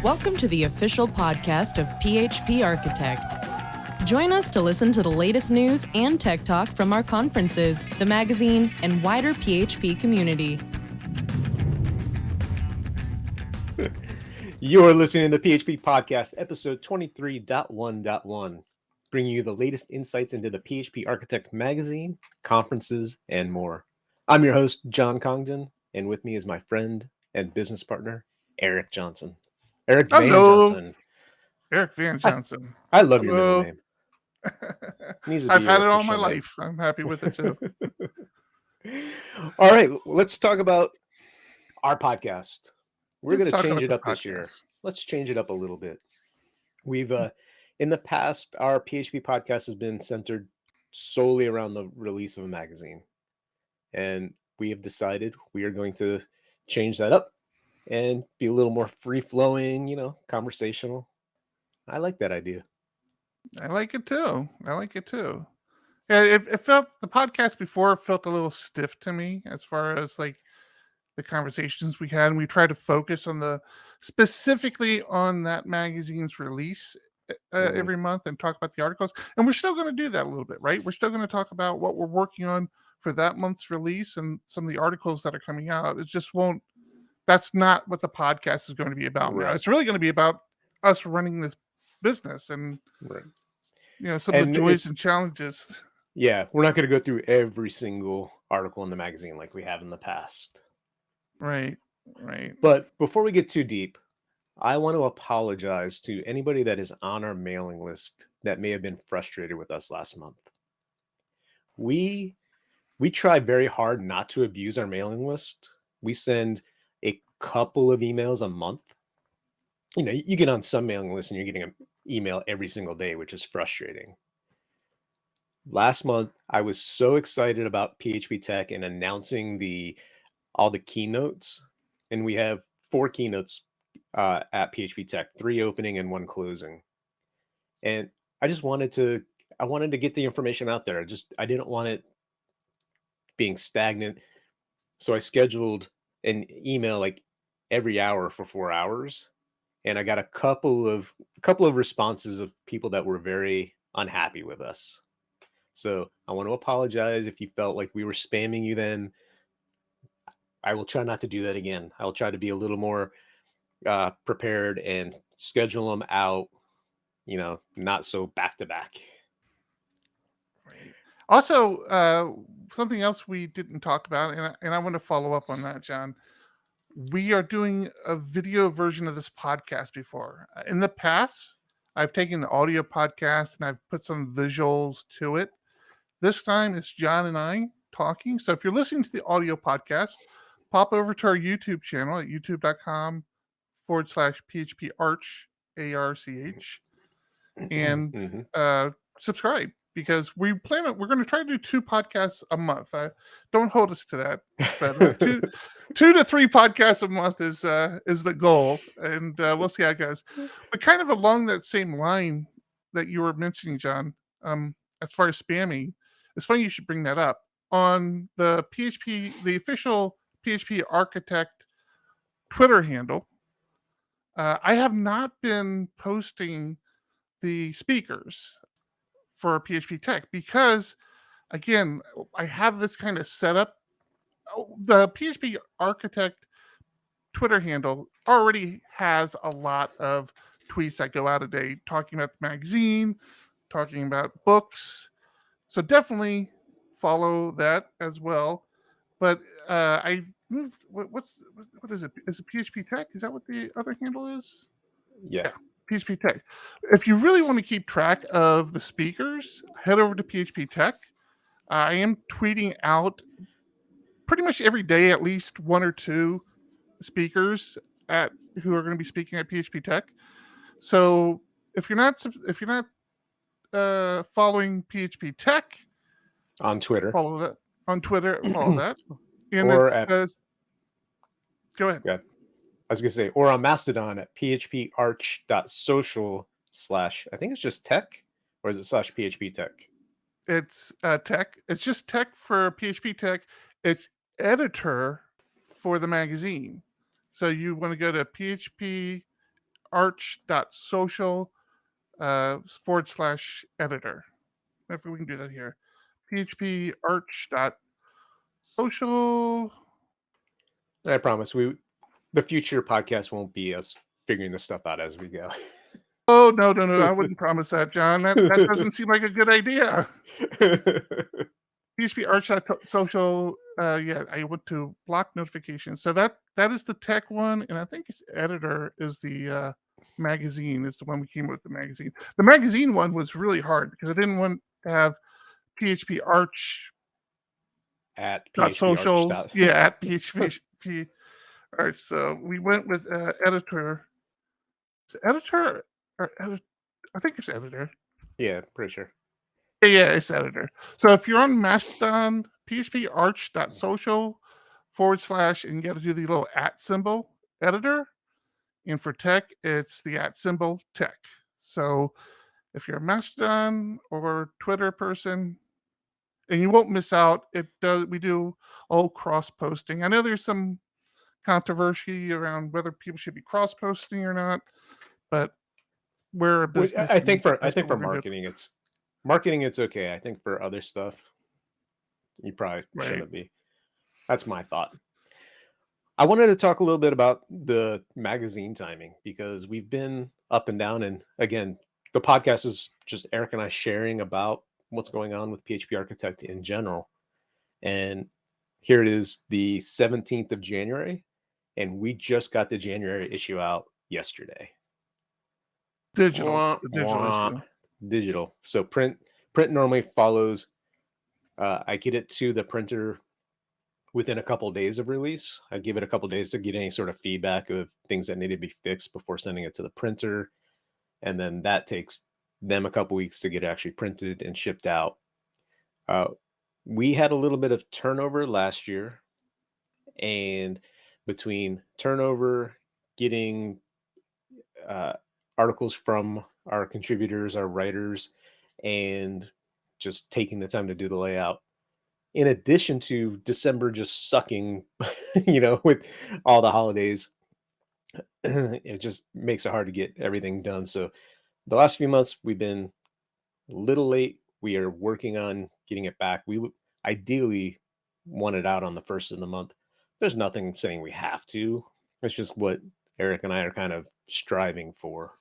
Welcome to the official podcast of PHP Architect. Join us to listen to the latest news and tech talk from our conferences, the magazine, and wider PHP community. You're listening to the PHP Podcast, episode 23.1.1, bringing you the latest insights into the PHP Architect magazine, conferences, and more. I'm your host, John Congdon, and with me is my friend and business partner, Eric Johnson. Eric Van Johnson. Eric Van Johnson. I love your middle name. I've had it all my life. I'm happy with it too. All right, let's talk about our podcast. We're going to change it up this year. Let's change it up a little bit. We've, in the past, our PHP podcast has been centered solely around the release of a magazine. And we have decided we are going to change that up and be a little more free-flowing, conversational. I like that idea. I like it too. Yeah, it felt, the podcast before felt a little stiff to me as far as like the conversations we had, and we tried to focus on specifically on that magazine's release every month and talk about the articles. And we're still going to do that a little bit, right? We're still going to talk about what we're working on for that month's release and some of the articles that are coming out. It just won't, that's not what the podcast is going to be about now. It's really going to be about us running this business and some of the joys and challenges. Yeah, we're not going to go through every single article in the magazine like we have in the past. Right. But before we get too deep, I want to apologize to anybody that is on our mailing list that may have been frustrated with us last month. We try very hard not to abuse our mailing list. We send a couple of emails a month. You get on some mailing lists and you're getting an email every single day, which is frustrating. Last month, I was so excited about PHP Tech and announcing all the keynotes. And we have 4 keynotes at PHP Tech, 3 opening and 1 closing. And I wanted to get the information out there. I didn't want it being stagnant. So I scheduled an email like every hour for 4 hours. And I got a couple of responses of people that were very unhappy with us. So I want to apologize if you felt like we were spamming you then. I will try not to do that again. I'll try to be a little more prepared and schedule them out, not so back to back. Also, something else we didn't talk about, and I want to follow up on that, John. We are doing a video version of this podcast before. In the past, I've taken the audio podcast and I've put some visuals to it. This time it's John and I talking. So if you're listening to the audio podcast, pop over to our YouTube channel at youtube.com/phparch, ARCH, and subscribe, because we're going to try to do 2 podcasts a month. Don't hold us to that, but 2 to 3 podcasts a month is the goal, and we'll see how it goes. But kind of along that same line that you were mentioning, John, as far as spamming, it's funny you should bring that up. On the official PHP Architect Twitter handle, I have not been posting the speakers for PHP Tech because, again, I have this kind of setup. The PHP Architect Twitter handle already has a lot of tweets that go out a day talking about the magazine, talking about books. So definitely follow that as well. But I moved. What is it? Is it PHP Tech? Is that what the other handle is? Yeah. PHP Tech. If you really want to keep track of the speakers, head over to PHP Tech. I am tweeting out pretty much every day at least 1 or 2 speakers who are going to be speaking at PHP Tech. So if you're not following PHP Tech on Twitter, follow that. Follow that. And or go ahead. Yeah. I was going to say, or on Mastodon at phparch.social/ I think it's just tech, or is it /PHP Tech? It's tech. It's just tech for PHP Tech. It's editor for the magazine. So you want to go to phparch.social /editor. If we can do that here. phparch.social. I promise the future podcast won't be us figuring this stuff out as we go. Oh, no. I wouldn't promise that, John. That doesn't seem like a good idea. phparch.social. Yeah, I went to block notifications. So that is the tech one, and I think it's editor is the magazine. Is the one we came with the magazine. The magazine one was really hard because I didn't want to have PHP Arch at .social. phparch. Yeah, at PHP Arch. So we went with editor. Is it editor or edit? I think it's editor. Yeah, pretty sure. Yeah, it's editor. So if you're on Mastodon, phparch.social / and you got to do the little @ symbol editor. And for tech, it's the @ symbol tech. So if you're a Mastodon or Twitter person, and you won't miss out, we do all cross posting. I know there's some controversy around whether people should be cross posting or not, but we're a business. I think for marketing, it's okay. I think for other stuff, you probably shouldn't be. That's my thought. I wanted to talk a little bit about the magazine timing because we've been up and down. And again, the podcast is just Eric and I sharing about what's going on with PHP Architect in general. And here it is, the 17th of January. And we just got the January issue out yesterday. Digital issue. Digital. So print normally follows. I get it to the printer within a couple of days of release. I give it a couple of days to get any sort of feedback of things that need to be fixed before sending it to the printer. And then that takes them a couple weeks to get actually printed and shipped out. We had a little bit of turnover last year, and between turnover, getting articles from our contributors, our writers, and just taking the time to do the layout, in addition to December just sucking, with all the holidays, it just makes it hard to get everything done. So the last few months we've been a little late. We are working on getting it back. We would ideally want it out on the first of the month. There's nothing saying we have to. It's just what Eric and I are kind of striving for.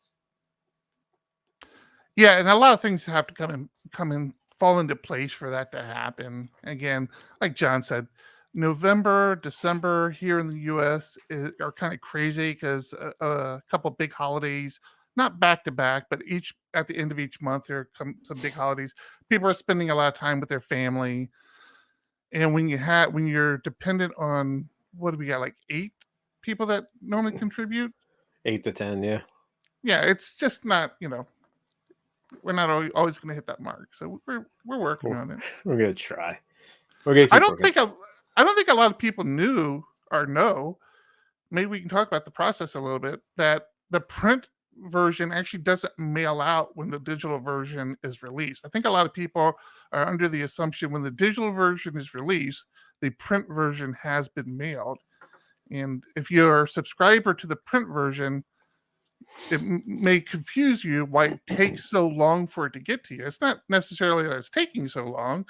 Yeah, and a lot of things have to come in, fall into place for that to happen. Again, like John said, November, December here in the U.S. are kind of crazy because a couple big holidays, not back to back, but each at the end of each month there come some big holidays. People are spending a lot of time with their family, and when you're dependent on what do we got, like 8 people that normally contribute, 8 to 10, yeah. Yeah, it's just not we're not always going to hit that mark, so we're working on it. We're gonna try. I don't think a lot of people knew or know. Maybe we can talk about the process a little bit. That the print version actually doesn't mail out when the digital version is released. I think a lot of people are under the assumption when the digital version is released, the print version has been mailed. And if you're a subscriber to the print version, it may confuse you why it takes so long for it to get to you. It's not necessarily that it's taking so long.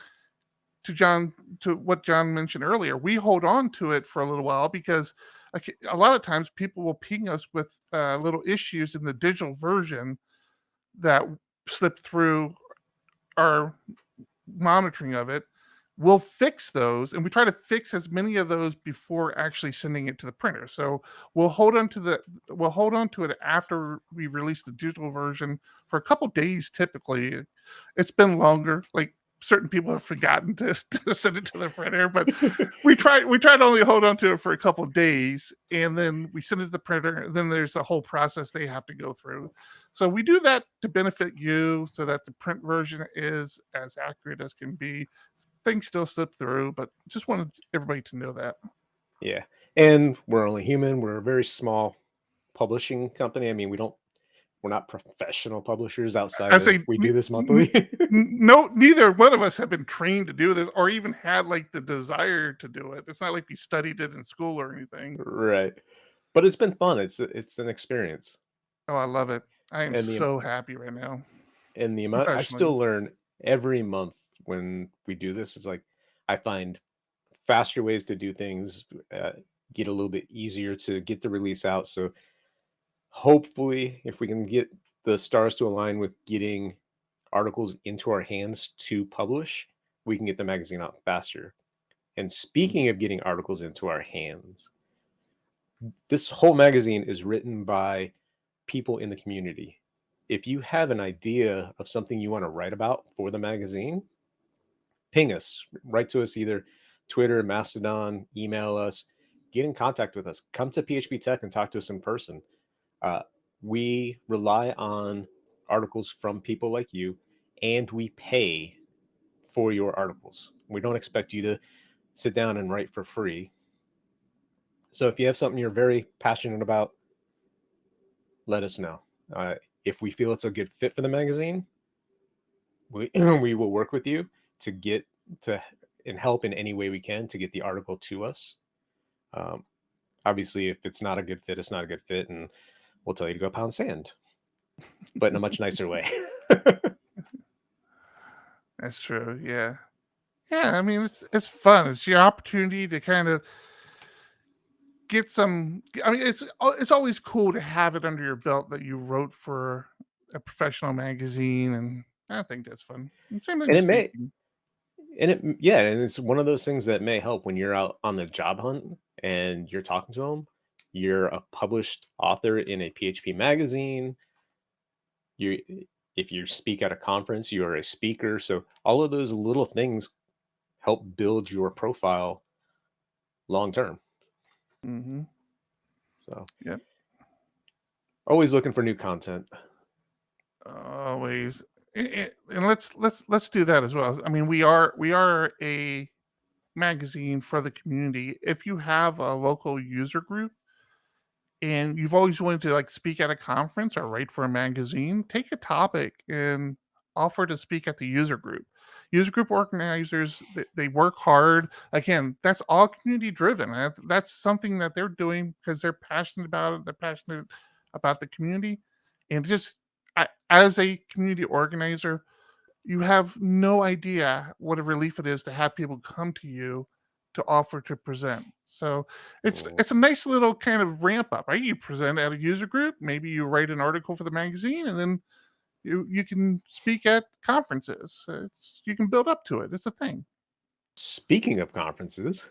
To what John mentioned earlier, we hold on to it for a little while because a lot of times people will ping us with little issues in the digital version that slip through our monitoring of it. We'll fix those, and we try to fix as many of those before actually sending it to the printer. So we'll hold on to it after we release the digital version for a couple days. Typically, it's been longer. Like certain people have forgotten to send it to the printer, but we try to only hold on to it for a couple of days, and then we send it to the printer. And then there's a whole process they have to go through. So we do that to benefit you, so that the print version is as accurate as can be. Things still slip through, but just wanted everybody to know that. Yeah, and we're only human. We're a very small publishing company. I mean, we don't we're not professional publishers outside I of say we do this monthly. no, neither one of us have been trained to do this or even had like the desire to do it. It's not like we studied it in school or anything. Right. But it's been fun. It's an experience. Oh, I love it. I am And the so happy right now, and the amount I professionally. still learn every month when we do this is like I find faster ways to do things, get a little bit easier to get the release out. So hopefully, if we can get the stars to align with getting articles into our hands to publish, we can get the magazine out faster. And speaking of getting articles into our hands, this whole magazine is written by people in the community. If you have an idea of something you want to write about for the magazine, ping us, write to us either Twitter, Mastodon, email us, get in contact with us. Come to PHP Tech and talk to us in person. Uh, we rely on articles from people like you, and we pay for your articles. We don't expect you to sit down and write for free. So if you have something you're very passionate about, let us know. If we feel it's a good fit for the magazine, we will work with you to get to and help in any way we can to get the article to us. Obviously, if it's not a good fit, it's not a good fit, and we'll tell you to go pound sand, but in a much nicer way. That's true. Yeah. Yeah. I mean, it's fun. It's your opportunity to kind of get some. I mean, it's always cool to have it under your belt that you wrote for a professional magazine, and I think that's fun. And same thing and with it may speaking. and it yeah, and it's one of those things that may help when you're out on the job hunt and you're talking to them. You're a published author in a PHP magazine. You if you speak at a conference, you're a speaker. So all of those little things help build your profile long term. Mm-hmm. So Yep. always looking for new content. Always. And let's do that as well. I mean, we are a magazine for the community. If you have a local user group and you've always wanted to like speak at a conference or write for a magazine, take a topic and offer to speak at the user group. User group organizers, they work hard. Again, that's all community driven. That's something that they're doing because they're passionate about it. They're passionate about the community. And just as a community organizer, you have no idea what a relief it is to have people come to you to offer to present. So it's a nice little kind of ramp up, right? You present at a user group, maybe you write an article for the magazine, and then you can speak at conferences. You can build up to it. It's a thing. Speaking of conferences,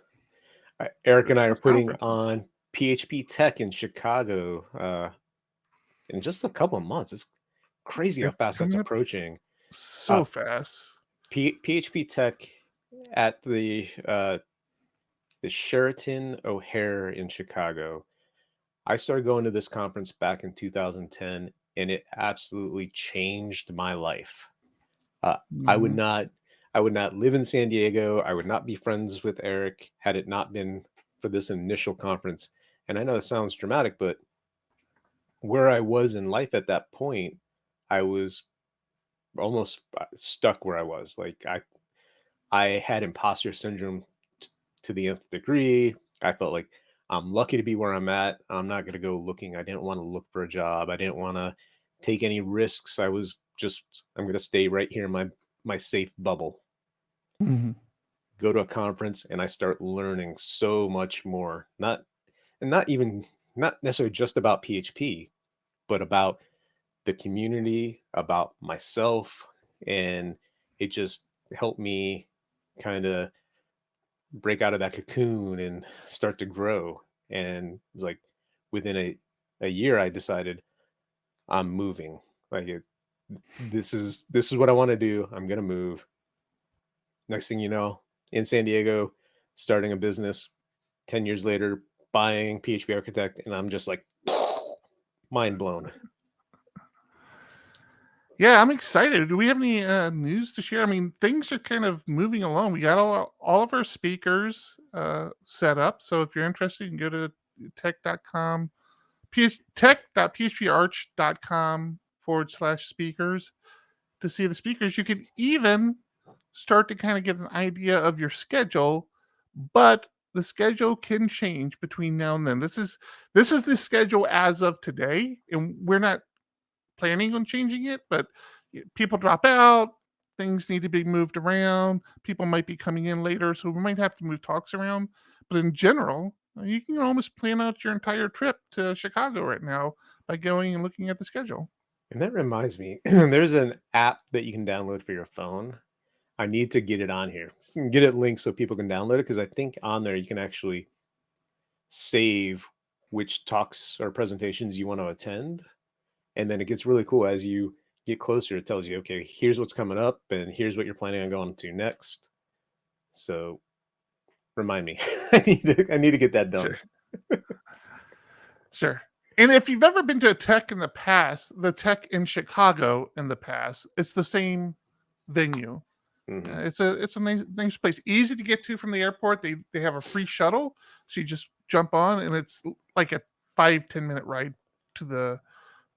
Eric and I are There's putting conferences. on PHP Tech in Chicago in just a couple of months. It's crazy how It's fast that's coming up approaching. Uh, so fast. PHP Tech at the Sheraton O'Hare in Chicago. I started going to this conference back in 2010, and it absolutely changed my life. Uh, I would Mhm. not I would not live in San Diego. I would not be friends with Eric had it not been for this initial conference. And I know it sounds dramatic, but where I was in life at that point, I was almost stuck where I was. Like I had imposter syndrome to the nth degree. I felt like I'm lucky to be where I'm at. I'm not going to go looking. I didn't want to look for a job. I didn't want to take any risks. I'm going to stay right here in my safe bubble. Mhm. Go to a conference and I start learning so much more. Not necessarily just about PHP, but about the community, about myself, and it just helped me kind of break out of that cocoon and start to grow. And it's like within a year, I decided I'm moving. Like this is what I want to do. I'm gonna move. Next thing you know, in San Diego, starting a business. 10 years later, buying PHP Architect, and I'm just like mind blown. Yeah, I'm excited. Do we have any news to share? I mean, things are kind of moving along. We got all of our speakers set up. So if you're interested, you can go to tech.com tech.phparch.com/speakers to see the speakers. You can even start to kind of get an idea of your schedule, but the schedule can change between now and then. This is the schedule as of today, and we're not planning on changing it, but people drop out, things need to be moved around, people might be coming in later, so we might have to move talks around. But in general, you can almost plan out your entire trip to Chicago right now by going and looking at the schedule. And that reminds me, there's an app that you can download for your phone. I need to get it on here. Get it linked so people can download it, because I think on there you can actually save which talks or presentations you want to attend. And then it gets really cool as you get closer. It tells you, okay, here's what's coming up and here's what you're planning on going to next. So remind me. I need to get that done. Sure. And if you've ever been to a tech in the past, the tech in Chicago in the past, it's the same venue. Mhm. It's a nice place, easy to get to from the airport. They have a free shuttle, so you just jump on, and it's like a 5-10 minute ride to the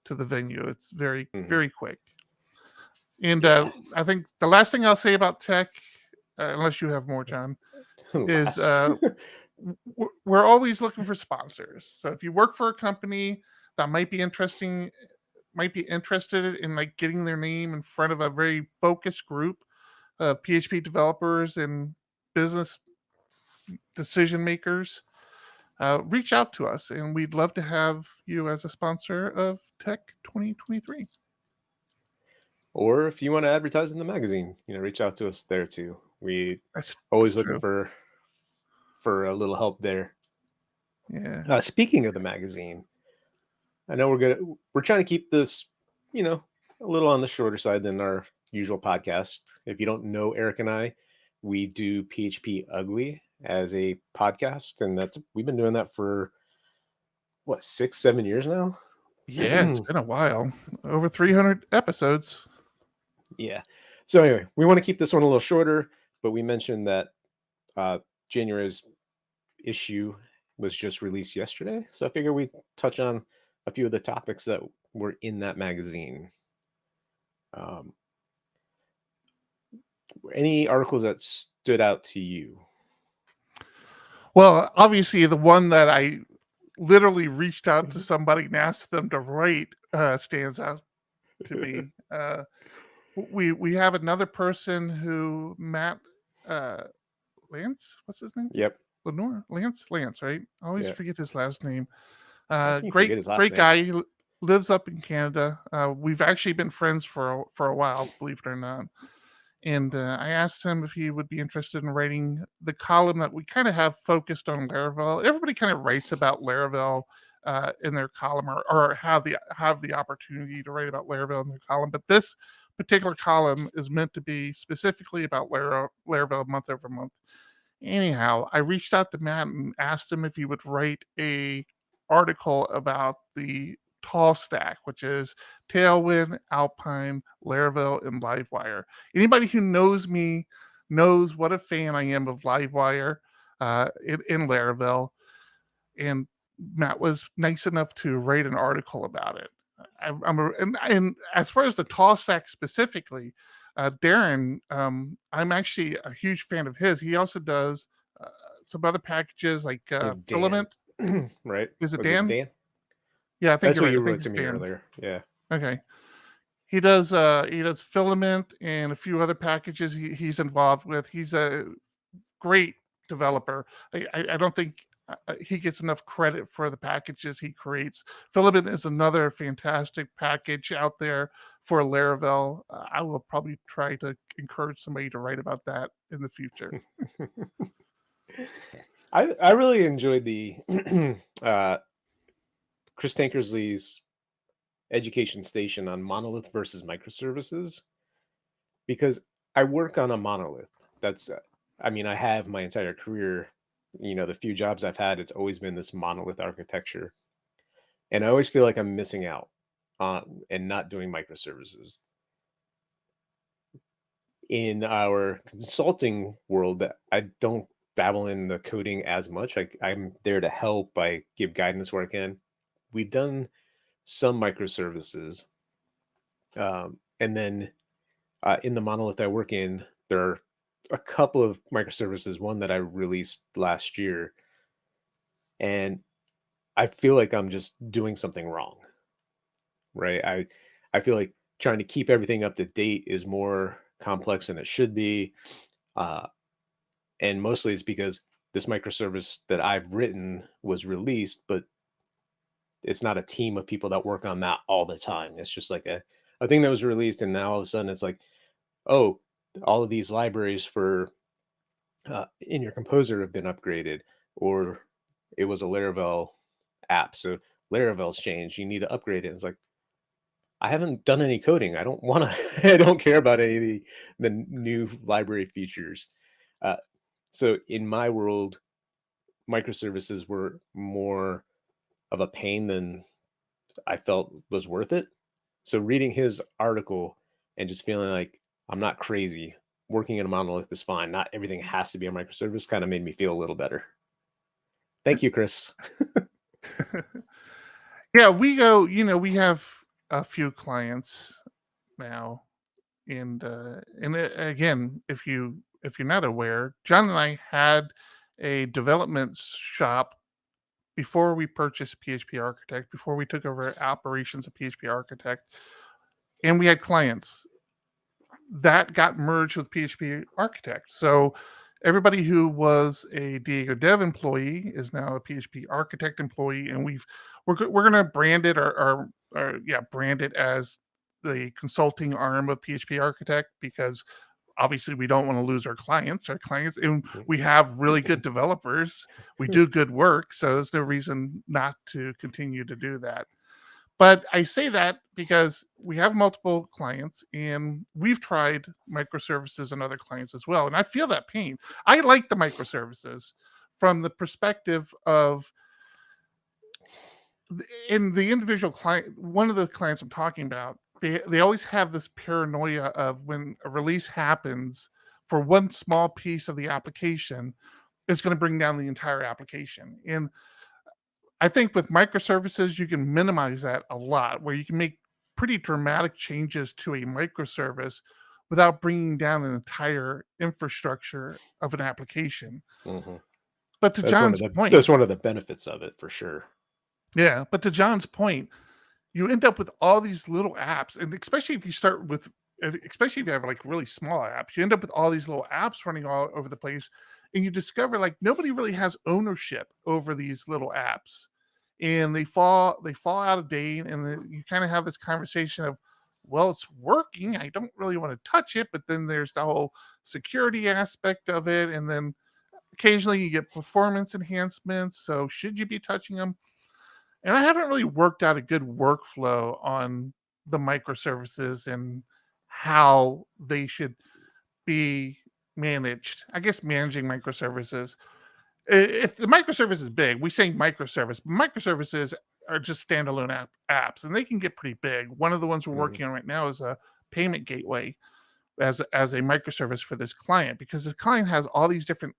venue. It's very very quick. And I think the last thing I'll say about tech, unless you have more, John, is we're always looking for sponsors. So if you work for a company that might be interested in like getting their name in front of a very focused group of PHP developers and business decision makers, reach out to us, and we'd love to have you as a sponsor of Tech 2023. Or if you want to advertise in the magazine, reach out to us there too. That's always looking true. for a little help there. Yeah. Speaking of the magazine, I know we're trying to keep this, a little on the shorter side than our usual podcast. If you don't know Eric and I, we do PHP Ugly as a podcast, and we've been doing that for what, 6-7 years now. Yeah, it's been a while. Over 300 episodes. Yeah. So anyway, we want to keep this one a little shorter, but we mentioned that January's issue was just released yesterday. So I figure we touch on a few of the topics that were in that magazine. Any articles that stood out to you? Well, obviously the one that I literally reached out to somebody and asked them to write stands out to me. We have another person who, Matt Lance, what's his name? Yep. Lenore? Lance, right? I always forget his last name. Forget his last great name. guy. He lives up in Canada. We've actually been friends for a while, believe it or not. And I asked him if he would be interested in writing the column that we kind of have focused on Laravel. Everybody kind of writes about Laravel in their column, or have the opportunity to write about Laravel in their column. But this particular column is meant to be specifically about Laravel month over month. Anyhow, I reached out to Matt and asked him if he would write a article about the tall stack, which is Tailwind, Alpine, Laravel, and Livewire. Anybody who knows me knows what a fan I am of Livewire in Laravel, and Matt was nice enough to write an article about it. And as far as the tall stack specifically, Darren, I'm actually a huge fan of his. He also does some other packages like Filament. Right? Is it Was Dan? it Dan? Yeah, I think That's you're what right. you I think wrote it's to me Dan. earlier. Yeah. Okay. He does Filament and a few other packages he's involved with. He's a great developer. I don't think he gets enough credit for the packages he creates. Filament is another fantastic package out there for Laravel. I will probably try to encourage somebody to write about that in the future. I really enjoyed the Chris Tankersley's education station on Monolith versus Microservices, because I work on a monolith. That's I have my entire career, the few jobs I've had, it's always been this monolith architecture, and I always feel like I'm missing out on and not doing microservices. In our consulting world, that I don't dabble in the coding as much. I'm there to help. I give guidance where I can, we've done some microservices. And then in the monolith I work in, there are a couple of microservices, one that I released last year, and I feel like I'm just doing something wrong, right? I feel like trying to keep everything up to date is more complex than it should be. Uh, and mostly it's because this microservice that I've written was released, but it's not a team of people that work on that all the time. It's just like a thing that was released, and now all of a sudden it's like, oh, all of these libraries for in your composer have been upgraded, or it was a Laravel app, so Laravel's changed. You need to upgrade it. It's like, I haven't done any coding. I don't want to. I don't care about any of the new library features. Uh, so in my world, microservices were more of a pain than I felt was worth it. So reading his article and just feeling like I'm not crazy, working in a monolith is fine. Not everything has to be a microservice, kind of made me feel a little better. Thank you, Chris. Yeah, we have a few clients now, and again, if you're not aware, John and I had a development shop before we purchased PHP Architect, before we took over operations of PHP Architect, and we had clients that got merged with PHP Architect. So everybody who was a Diego Dev employee is now a PHP Architect employee, and we're going to brand it brand it as the consulting arm of PHP Architect, because obviously we don't want to lose our clients, and we have really good developers. We do good work, so there's no reason not to continue to do that. But I say that because we have multiple clients, and we've tried microservices and other clients as well. And I feel that pain. I like the microservices from the perspective of in the individual client. One of the clients I'm talking about, they always have this paranoia of when a release happens for one small piece of the application, it's going to bring down the entire application. And I think with microservices, you can minimize that a lot, where you can make pretty dramatic changes to a microservice without bringing down an entire infrastructure of an application. Mm-hmm. But to John's point, that's one of the benefits of it for sure. Yeah, but to John's point, you end up with all these little apps, and especially if you have like really small apps, you end up with all these little apps running all over the place, and you discover like nobody really has ownership over these little apps, and they fall out of date, and then you kind of have this conversation of, well, it's working, I don't really want to touch it, but then there's the whole security aspect of it, and then occasionally you get performance enhancements, so should you be touching them? And I haven't really worked out a good workflow on the microservices and how they should be managed. I guess managing microservices. If the microservice is big, we say microservice. Microservices are just standalone apps, and they can get pretty big. One of the ones we're working on right now is a payment gateway as a microservice for this client, because this client has all these different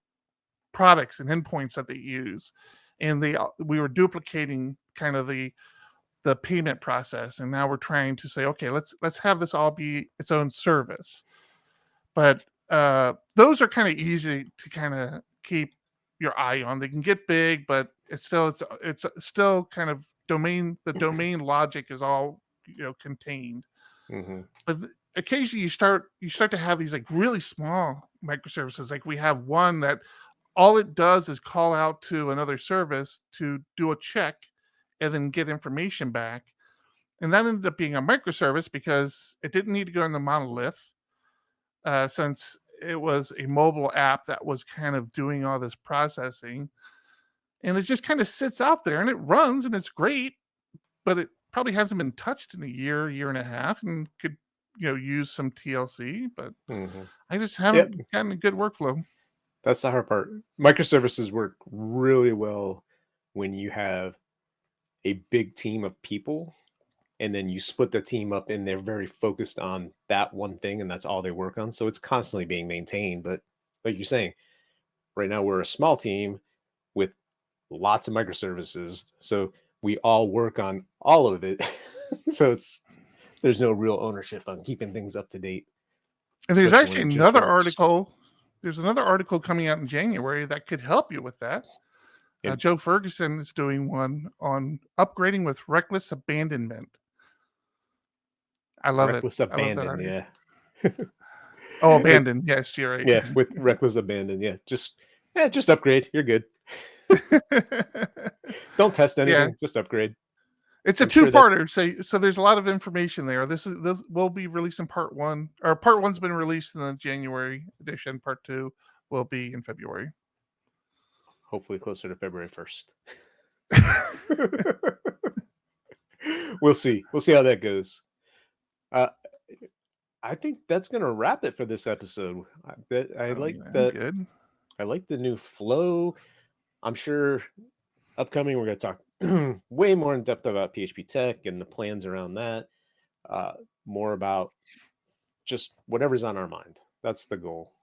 products and endpoints that they use, and we were duplicating kind of the payment process, and now we're trying to say, okay, let's have this all be its own service. But those are kind of easy to kind of keep your eye on. They can get big, but it's still kind of the domain logic is all contained. Mm-hmm. But occasionally you start to have these like really small microservices. Like we have one that all it does is call out to another service to do a check and then get information back. And that ended up being a microservice because it didn't need to go in the monolith, since it was a mobile app that was kind of doing all this processing. And it just kind of sits out there and it runs and it's great, but it probably hasn't been touched in a year and a half, and could use some TLC. But I just haven't gotten a good workflow. That's the hard part. Microservices work really well when you have a big team of people, and then you split the team up and they're very focused on that one thing, and that's all they work on. So it's constantly being maintained. But like you're saying, right now we're a small team with lots of microservices. So we all work on all of it. So there's no real ownership on keeping things up to date. And there's especially actually when it just another works. article. There's another article coming out in January that could help you with that. Yep. Joe Ferguson is doing one on upgrading with reckless abandonment. I love Reckless it. I love that abandon, article. yeah. Oh, abandon. Yes, you're right. Yeah, with reckless abandon, yeah. Just upgrade. You're good. Don't test anything. Just upgrade. It's a I'm sure two-parter, so there's a lot of information there. This will be releasing part one, or part one's been released in the January edition. Part two will be in February. Hopefully closer to February 1st. We'll see. We'll see how that goes. I think that's gonna wrap it for this episode. I like Good. I like the new flow. I'm sure upcoming we're gonna talk way more in depth about PHP Tech and the plans around that. More about just whatever's on our mind. That's the goal.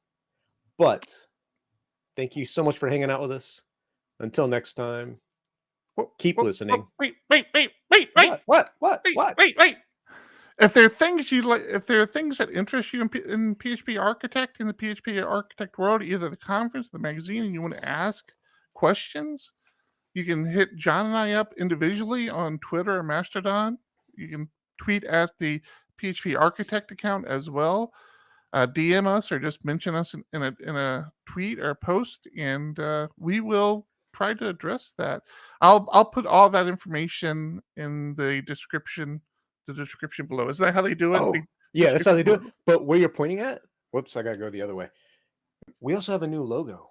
But thank you so much for hanging out with us. Until next time, keep listening. Wait. What? If there are things you like, if there are things that interest you in PHP Architect, in the PHP Architect world, either the conference, the magazine, and you want to ask questions, you can hit John and I up individually on Twitter or Mastodon. You can tweet at the PHP Architect account as well. DM us or just mention us in a tweet or a post, and we will try to address that. I'll put all that information in the description below. Is that how they do it? Oh, yeah, that's how they do it. But where you're pointing at, whoops, I gotta go the other way. We also have a new logo.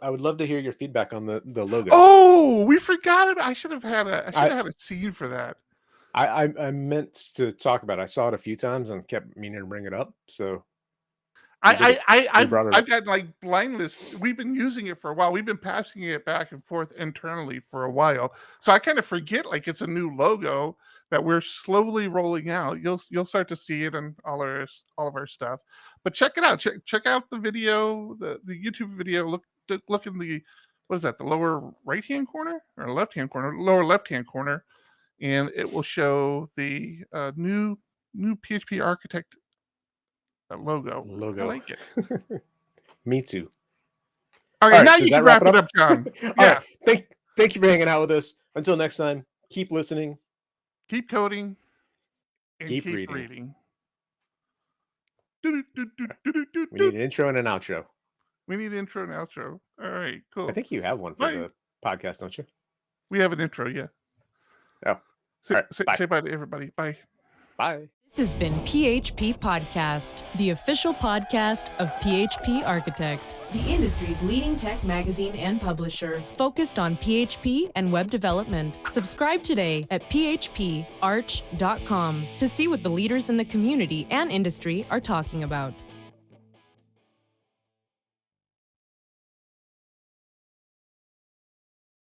I would love to hear your feedback on the logo. Oh, we forgot it. I should have had a scene for that. I meant to talk about it. I saw it a few times and kept meaning to bring it up. So I've got like blind list. We've been using it for a while. We've been passing it back and forth internally for a while. So I kind of forget like it's a new logo that we're slowly rolling out. You'll start to see it in all of our stuff. But check it out. Check out the video, the YouTube video. Look in the, what is that? The lower right hand corner or left hand corner? Lower left hand corner, and it will show the new PHP Architect logo. I like it. Me too. All right, now you can wrap it up, John. Yeah. Thank you for hanging out with us. Until next time, keep listening, keep coding, and keep reading. We need an intro and an outro. All right, cool. I think you have one for the podcast, don't you? We have an intro, yeah. Oh. Say bye to everybody. Bye. Bye. This has been PHP Podcast, the official podcast of PHP Architect, the industry's leading tech magazine and publisher, focused on PHP and web development. Subscribe today at phparch.social to see what the leaders in the community and industry are talking about.